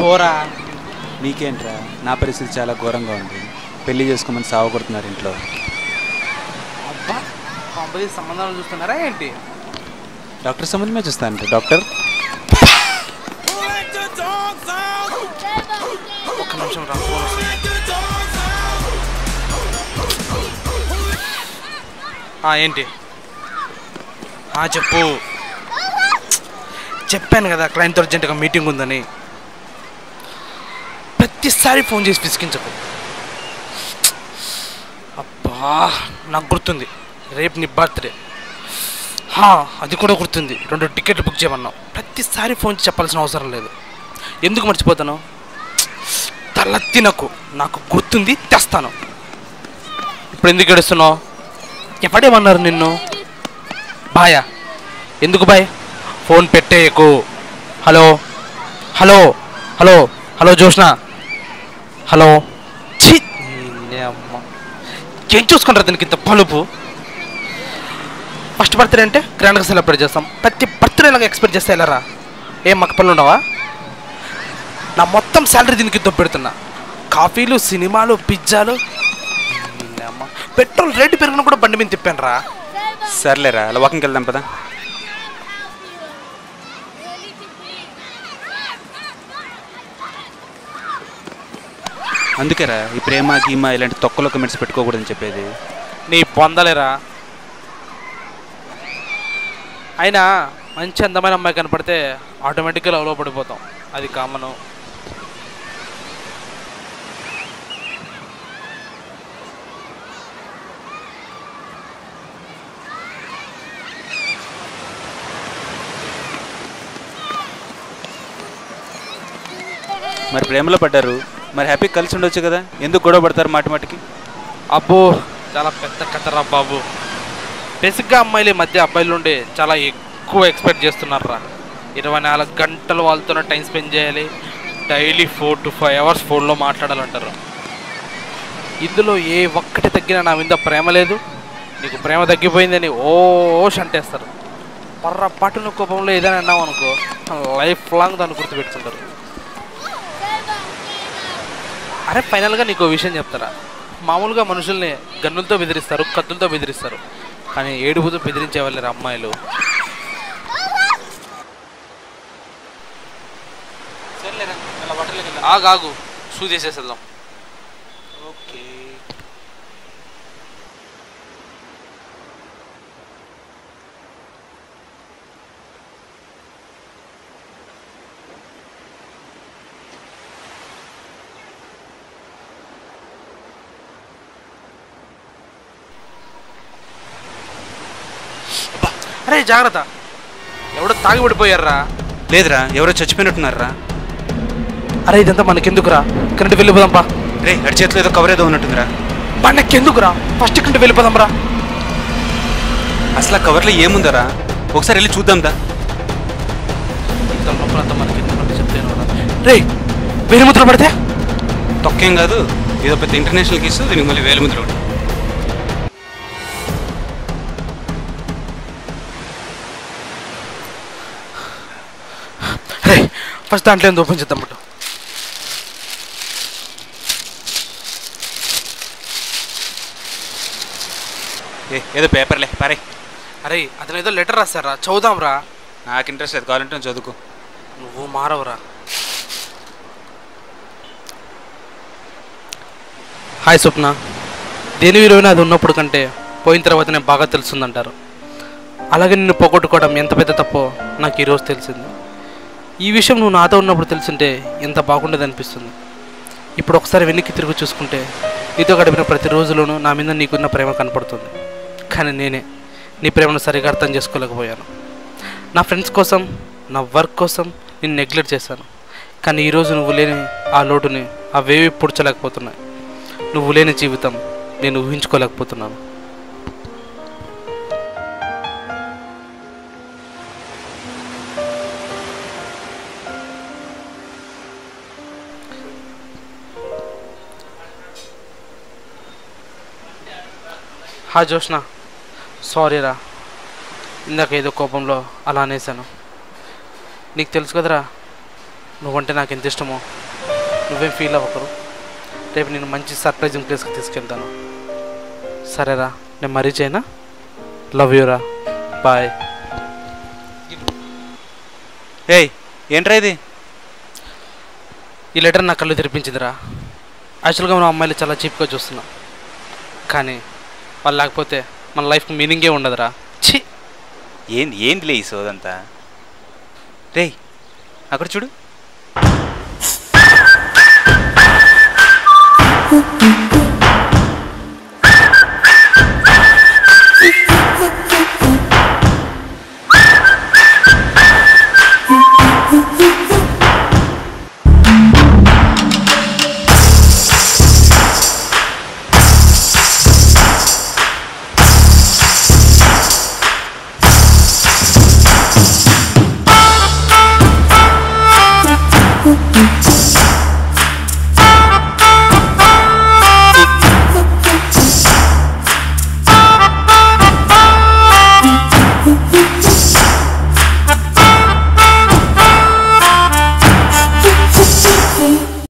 పోరా. నీకేంట్రా, నా పరిస్థితి చాలా ఘోరంగా ఉంది. పెళ్లి చేసుకోమని సావగొడుతున్నారు ఇంట్లో. అబ్బా, కాంపల్సరీ సంబంధాలు చూస్తున్నారా ఏంటి? డాక్టర్ సంబంధమే చూస్తాను డాక్టర్. ఒక్క నిమిషం రా. ఏంటి? చెప్పు. చెప్పాను కదా క్లయింట్తో అర్జెంటుగా మీటింగ్ ఉందని. ప్రతిసారి ఫోన్ చేసి పిసికించకు. అబ్బా, నాకు గుర్తుంది, రేపు నీ బర్త్డే. అది కూడా గుర్తుంది, 2 టికెట్లు బుక్ చేయమన్నావు. ప్రతిసారి ఫోన్ చేసి చెప్పాల్సిన అవసరం లేదు. ఎందుకు మర్చిపోతాను? తల తినకు, నాకు గుర్తుంది, తెస్తాను. ఇప్పుడు ఎందుకు ఏడుస్తున్నావు? ఎవడేమన్నారు నిన్ను? బాయా? ఎందుకు బాయ్? ఫోన్ పెట్టేయకు. Hello hello hello hello Jyoshna, hello. ఛీ, అమ్మ, ఏం చూసుకుంటారు దీనికి ఇంత పలుపు? ఫస్ట్ బర్త్డే అంటే గ్రాండ్గా సెలబ్రేట్ చేస్తాం. ప్రతి బర్త్డే లాగా ఎక్స్పెక్ట్ చేస్తే వెళ్ళరా? ఏం మాకు పనులు ఉండవా? నా మొత్తం శాలరీ దీనికి దొబ్బెడుతున్నా. కాఫీలు, సినిమాలు, పిజ్జాలు. పెట్రోల్ రేటు పెరిగినా కూడా బండి మీద తిప్పాను రా. సర్లేరా, అలా వాకింగ్కి వెళ్దాం పదా. అందుకేరా ఈ ప్రేమ గీమ ఇలాంటి తొక్కలో కమెంట్స్ పెట్టుకోకూడదని చెప్పేది. నీ పొందలేరా. అయినా మంచి అందమైన అమ్మాయి కనపడితే ఆటోమేటిక్గా లవ్లో పడిపోతాం, అది కామను. మరి ప్రేమలో పడ్డారు, మరి హ్యాపీ కలిసి ఉండొచ్చు కదా, ఎందుకు గొడవ పడతారు మాటిమాటికి? అబ్బో, చాలా పెద్ద కథరా బాబు. బేసిక్గా అమ్మాయిల మధ్య అబ్బాయిల నుండి చాలా ఎక్కువ ఎక్స్పెక్ట్ చేస్తున్నారా. 24 గంటలు వాళ్ళతోనే టైం స్పెండ్ చేయాలి, డైలీ 4 to 5 hours ఫోన్లో మాట్లాడాలంటారు. ఇందులో ఏ ఒక్కటి తగ్గినా నా మీద ప్రేమ లేదు, నీకు ప్రేమ తగ్గిపోయిందని అంటేస్తారు. పర్రపాటున కోపంలో ఏదైనా అన్నావు అనుకో, లైఫ్ లాంగ్ దాన్ని గుర్తుపెట్టుకుంటారు. అరే, ఫైనల్గా నీకు విషయం చెప్తారా. మామూలుగా మనుషుల్ని గన్నులతో బెదిరిస్తారు, కత్తులతో బెదిరిస్తారు, కానీ ఏడుపుతో బెదిరించే వాళ్ళేరు అమ్మాయిలు. ఆగు, షూ చేసేసేద్దాం. ఓకే. అరే జాగ్రత్త, ఎవడో తాగి పడిపోయారా? లేదురా, ఎవరో చచ్చిపోయినట్టున్నారా. అరే ఇదంతా మనకెందుకురా, ఇక్కడి వెళ్ళిపోదాంపా. రే, అడి చేతిలో ఏదో కవర్ ఏదో ఉన్నట్టుందిరా. మనకెందుకురా, ఫస్ట్ ఇక్కడి వెళ్ళిపోదాంరా. అసలు ఆ కవర్లో ఏముందరా, ఒకసారి వెళ్ళి చూద్దాందా. రే, వేలుముద్ర పడితే తొక్కేం కాదు, ఏదో పెద్ద ఇంటర్నేషనల్ కేసు, దీనికి మళ్ళీ వేలుముద్ర ఒకటి. రే, ఫస్ట్ దాంట్లో ఏందో ఓపెన్ చేద్దాం. ఏదో పేపర్లే పారే. అరే, అతను ఏదో లెటర్ రాశారా, చదువుదాం రా. నాకు ఇంట్రెస్ట్ లేదు, కావాలంటే చదువుకో. నువ్వు మారవరా. హాయ్ స్వప్న, దేని విలువైనా అది ఉన్నప్పుడు కంటే పోయిన తర్వాతనే బాగా తెలుస్తుందంటారు. అలాగే నిన్ను పోగొట్టుకోవడం ఎంత పెద్ద తప్పో నాకు ఈరోజు తెలిసింది. ఈ విషయం నువ్వు నాతో ఉన్నప్పుడు తెలుసుంటే ఎంత బాగుండేది అనిపిస్తుంది. ఇప్పుడు ఒకసారి వెనక్కి తిరిగి చూసుకుంటే నీతో గడిపిన ప్రతి రోజులోనూ నా మీద నీకున్న ప్రేమ కనపడుతుంది. కానీ నేనే నీ ప్రేమను సరిగా అర్థం చేసుకోలేకపోయాను. నా ఫ్రెండ్స్ కోసం, నా వర్క్ కోసం నేను నెగ్లెక్ట్ చేశాను. కానీ ఈరోజు నువ్వు లేని ఆ లోటుని అవేవి పూడ్చలేకపోతున్నాయి. నువ్వు లేని జీవితం నేను ఊహించుకోలేకపోతున్నాను. జోష్న, సారీరా, ఇందాక ఏదో కోపంలో అలా అనేసాను. నీకు తెలుసు కదరా, నువ్వంటే నాకు ఎంత ఇష్టమో నువ్వేం ఫీల్ అవ్వకరు. రేపు నేను మంచి సర్ప్రైజింగ్ ప్లేస్కి తీసుకెళ్తాను. సరేరా, నేను మరీ చేయనా? లవ్ యూరా, బాయ్. ఏయ్, ఏంట్రా ఇది? ఈ లెటర్ నా కళ్ళు తెరిపించిందిరా. యాక్చువల్గా మన అమ్మాయిలు చాలా చీప్గా చూస్తున్నా, కానీ వాళ్ళు లేకపోతే మన లైఫ్కి మీనింగే ఉండదురా. ఛీ, ఏంది లే ఈ సోదంతా. రేయ్, అక్కడ చూడు.